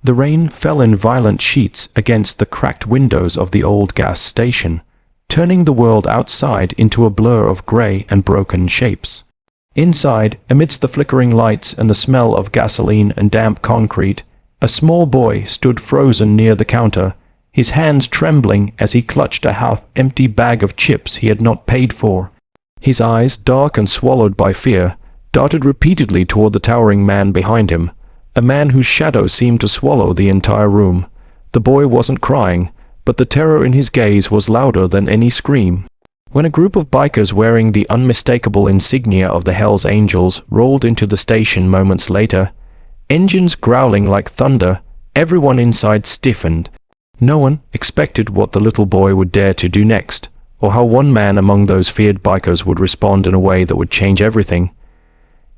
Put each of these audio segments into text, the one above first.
The rain fell in violent sheets against the cracked windows of the old gas station, turning the world outside into a blur of grey and broken shapes. Inside, amidst the flickering lights and the smell of gasoline and damp concrete, a small boy stood frozen near the counter, his hands trembling as he clutched a half-empty bag of chips he had not paid for. His eyes, dark and swallowed by fear, darted repeatedly toward the towering man behind him, a man whose shadow seemed to swallow the entire room. The boy wasn't crying, but the terror in his gaze was louder than any scream. When a group of bikers wearing the unmistakable insignia of the Hells Angels rolled into the station moments later, engines growling like thunder, everyone inside stiffened. No one expected what the little boy would dare to do next, or how one man among those feared bikers would respond in a way that would change everything.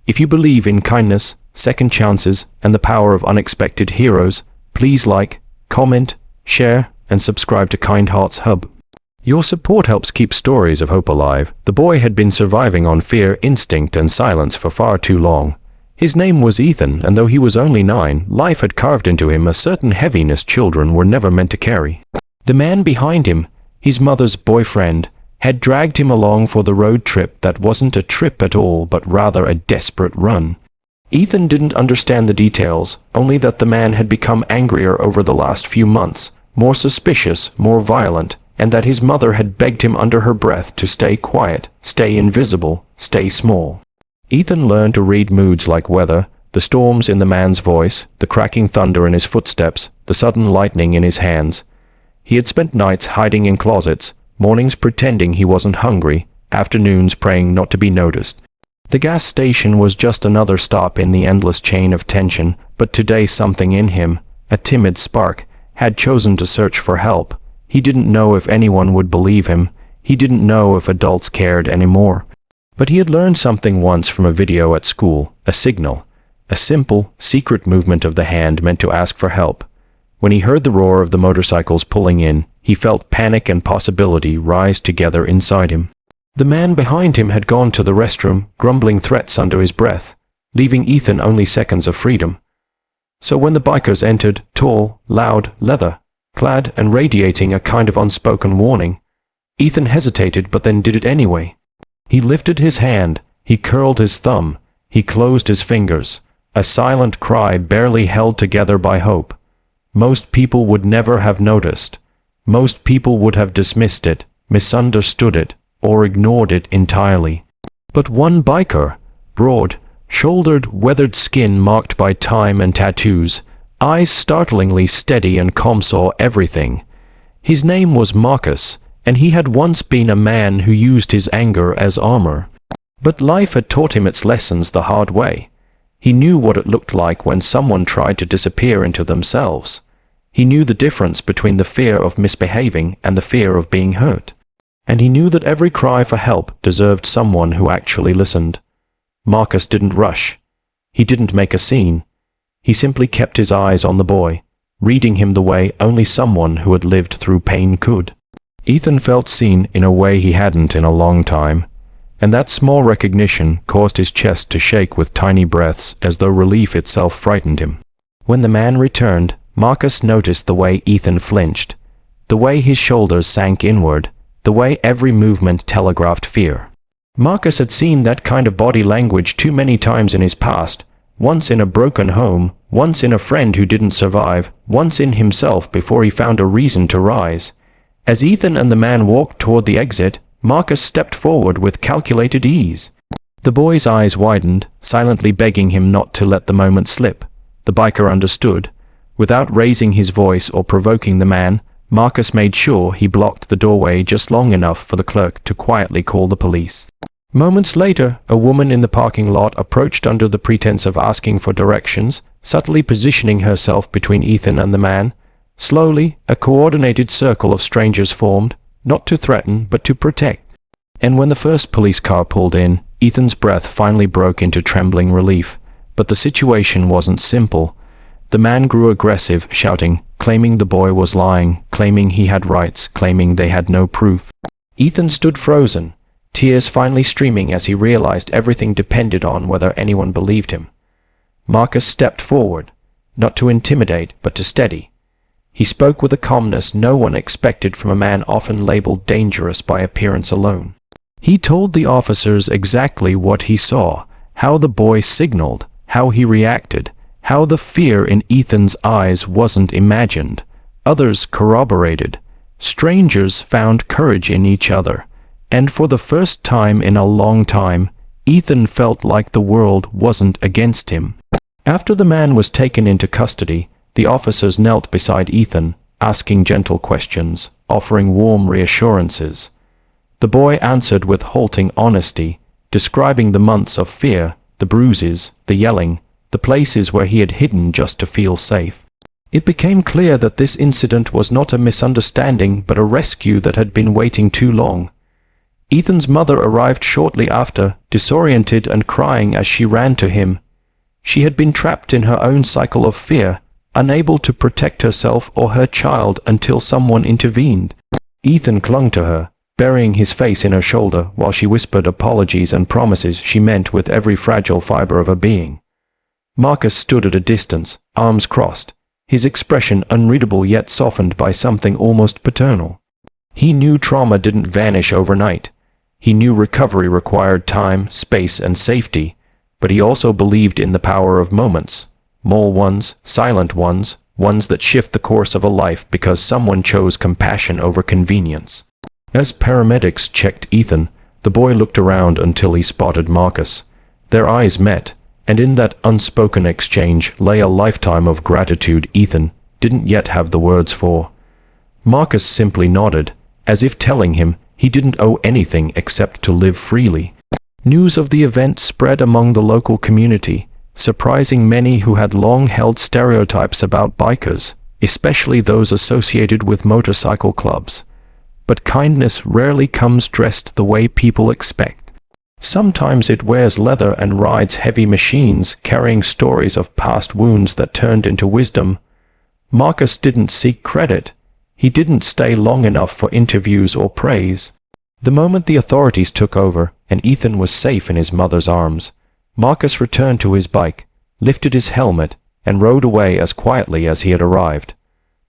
If you believe in kindness, second chances, and the power of unexpected heroes, please like, comment, share, and subscribe to KindHeartsHub. Your support helps keep stories of hope alive. The boy had been surviving on fear, instinct, and silence for far too long. His name was Ethan, and though he was only 9, life had carved into him a certain heaviness children were never meant to carry. The man behind him, his mother's boyfriend, had dragged him along for the road trip that wasn't a trip at all, but rather a desperate run. Ethan didn't understand the details, only that the man had become angrier over the last few months, more suspicious, more violent, and that his mother had begged him under her breath to stay quiet, stay invisible, stay small. Ethan learned to read moods like weather, the storms in the man's voice, the cracking thunder in his footsteps, the sudden lightning in his hands. He had spent nights hiding in closets, mornings pretending he wasn't hungry, afternoons praying not to be noticed. The gas station was just another stop in the endless chain of tension, but today something in him, a timid spark, had chosen to search for help. He didn't know if anyone would believe him. He didn't know if adults cared anymore. But he had learned something once from a video at school, a signal, a simple, secret movement of the hand meant to ask for help. When he heard the roar of the motorcycles pulling in, he felt panic and possibility rise together inside him. The man behind him had gone to the restroom, grumbling threats under his breath, leaving Ethan only seconds of freedom. So when the bikers entered, tall, loud, leather-clad, and radiating a kind of unspoken warning, Ethan hesitated but then did it anyway. He lifted his hand, he curled his thumb, he closed his fingers, a silent cry barely held together by hope. Most people would never have noticed. Most people would have dismissed it, misunderstood it, or ignored it entirely. But one biker, broad-shouldered, weathered skin marked by time and tattoos, eyes startlingly steady and calm, saw everything. His name was Marcus, and he had once been a man who used his anger as armor. But life had taught him its lessons the hard way. He knew what it looked like when someone tried to disappear into themselves. He knew the difference between the fear of misbehaving and the fear of being hurt. And he knew that every cry for help deserved someone who actually listened. Marcus didn't rush. He didn't make a scene. He simply kept his eyes on the boy, reading him the way only someone who had lived through pain could. Ethan felt seen in a way he hadn't in a long time, and that small recognition caused his chest to shake with tiny breaths as though relief itself frightened him. When the man returned, Marcus noticed the way Ethan flinched, the way his shoulders sank inward, the way every movement telegraphed fear. Marcus had seen that kind of body language too many times in his past, once in a broken home, once in a friend who didn't survive, once in himself before he found a reason to rise. As Ethan and the man walked toward the exit, Marcus stepped forward with calculated ease. The boy's eyes widened, silently begging him not to let the moment slip. The biker understood. Without raising his voice or provoking the man, Marcus made sure he blocked the doorway just long enough for the clerk to quietly call the police. Moments later, a woman in the parking lot approached under the pretense of asking for directions, subtly positioning herself between Ethan and the man. Slowly, a coordinated circle of strangers formed, not to threaten, but to protect. And when the first police car pulled in, Ethan's breath finally broke into trembling relief. But the situation wasn't simple. The man grew aggressive, shouting, claiming the boy was lying, claiming he had rights, claiming they had no proof. Ethan stood frozen, tears finally streaming as he realized everything depended on whether anyone believed him. Marcus stepped forward. not to intimidate, but to steady. He spoke with a calmness no one expected from a man often labeled dangerous by appearance alone. He told the officers exactly what he saw, how the boy signaled, how he reacted, how the fear in Ethan's eyes wasn't imagined. Others corroborated. Strangers found courage in each other, and for the first time in a long time, Ethan felt like the world wasn't against him. After the man was taken into custody, the officers knelt beside Ethan, asking gentle questions, offering warm reassurances. The boy answered with halting honesty, describing the months of fear, the bruises, the yelling, the places where he had hidden just to feel safe. It became clear that this incident was not a misunderstanding but a rescue that had been waiting too long. Ethan's mother arrived shortly after, disoriented and crying as she ran to him. She had been trapped in her own cycle of fear, unable to protect herself or her child until someone intervened. Ethan clung to her, burying his face in her shoulder while she whispered apologies and promises she meant with every fragile fiber of her being. Marcus stood at a distance, arms crossed, his expression unreadable yet softened by something almost paternal. He knew trauma didn't vanish overnight. He knew recovery required time, space, and safety, but he also believed in the power of moments, small ones, silent ones, ones that shift the course of a life because someone chose compassion over convenience. As paramedics checked Ethan, the boy looked around until he spotted Marcus. Their eyes met, and in that unspoken exchange lay a lifetime of gratitude Ethan didn't yet have the words for. Marcus simply nodded, as if telling him he didn't owe anything except to live freely. News of the event spread among the local community, surprising many who had long held stereotypes about bikers, especially those associated with motorcycle clubs. But kindness rarely comes dressed the way people expect. Sometimes it wears leather and rides heavy machines, carrying stories of past wounds that turned into wisdom. Marcus didn't seek credit. He didn't stay long enough for interviews or praise. The moment the authorities took over and Ethan was safe in his mother's arms, Marcus returned to his bike, lifted his helmet, and rode away as quietly as he had arrived.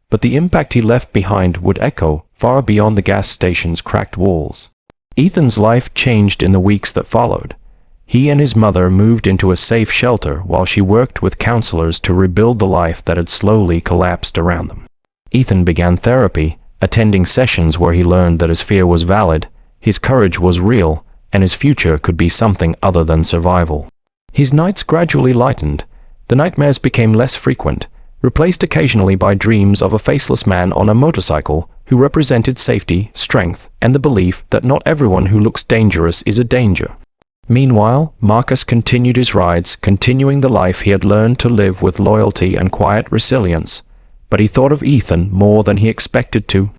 But the impact he left behind would echo far beyond the gas station's cracked walls. Ethan's life changed in the weeks that followed. He and his mother moved into a safe shelter while she worked with counselors to rebuild the life that had slowly collapsed around them. Ethan began therapy, attending sessions where he learned that his fear was valid, his courage was real, and his future could be something other than survival. His nights gradually lightened. The nightmares became less frequent, replaced occasionally by dreams of a faceless man on a motorcycle who represented safety, strength, and the belief that not everyone who looks dangerous is a danger. Meanwhile, Marcus continued his rides, continuing the life he had learned to live with loyalty and quiet resilience. But he thought of Ethan more than he expected to.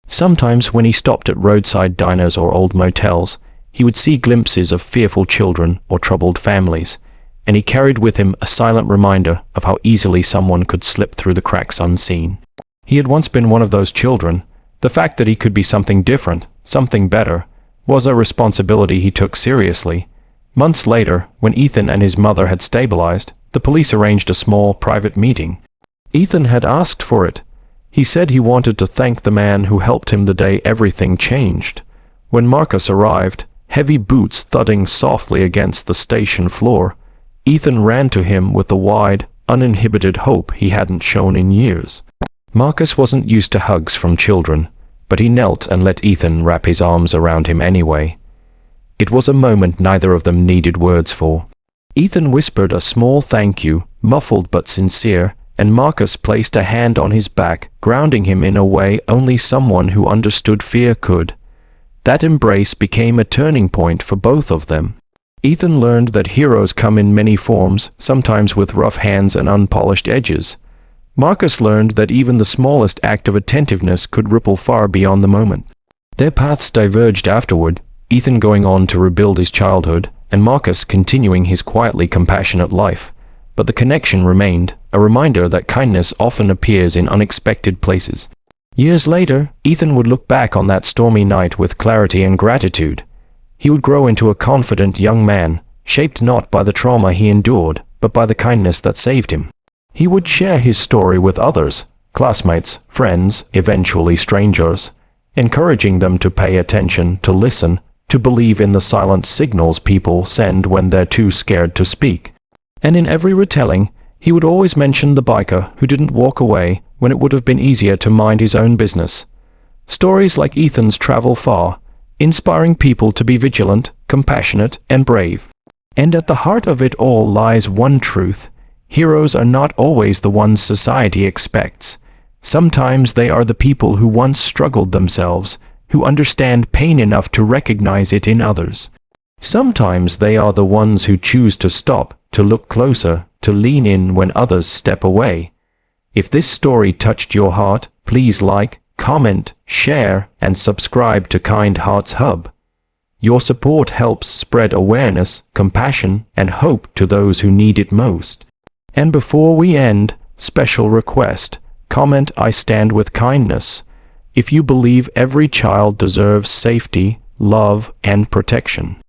Sometimes when he stopped at roadside diners or old motels, he would see glimpses of fearful children or troubled families, and he carried with him a silent reminder of how easily someone could slip through the cracks unseen. He had once been one of those children. The fact that he could be something different, something better, was a responsibility he took seriously. Months later, when Ethan and his mother had stabilized, the police arranged a small, private meeting. Ethan had asked for it. He said he wanted to thank the man who helped him the day everything changed. When Marcus arrived, heavy boots thudding softly against the station floor, Ethan ran to him with the wide, uninhibited hope he hadn't shown in years. Marcus wasn't used to hugs from children, but he knelt and let Ethan wrap his arms around him anyway. It was a moment neither of them needed words for. Ethan whispered a small thank you, muffled but sincere, and Marcus placed a hand on his back, grounding him in a way only someone who understood fear could. That embrace became a turning point for both of them. Ethan learned that heroes come in many forms, sometimes with rough hands and unpolished edges. Marcus learned that even the smallest act of attentiveness could ripple far beyond the moment. Their paths diverged afterward, Ethan going on to rebuild his childhood, and Marcus continuing his quietly compassionate life. But the connection remained, a reminder that kindness often appears in unexpected places. Years later, Ethan would look back on that stormy night with clarity and gratitude. He would grow into a confident young man, shaped not by the trauma he endured, but by the kindness that saved him. He would share his story with others, classmates, friends, eventually strangers, encouraging them to pay attention, to listen, to believe in the silent signals people send when they're too scared to speak. And in every retelling, he would always mention the biker who didn't walk away when it would have been easier to mind his own business. Stories like Ethan's travel far, inspiring people to be vigilant, compassionate, and brave. And at the heart of it all lies one truth: heroes are not always the ones society expects. Sometimes they are the people who once struggled themselves, who understand pain enough to recognize it in others. Sometimes they are the ones who choose to stop, to look closer, to lean in when others step away. If this story touched your heart, please like, comment, share, and subscribe to KindHeartsHub. Your support helps spread awareness, compassion, and hope to those who need it most. And before we end, special request: comment "I stand with kindness" if you believe every child deserves safety, love, and protection.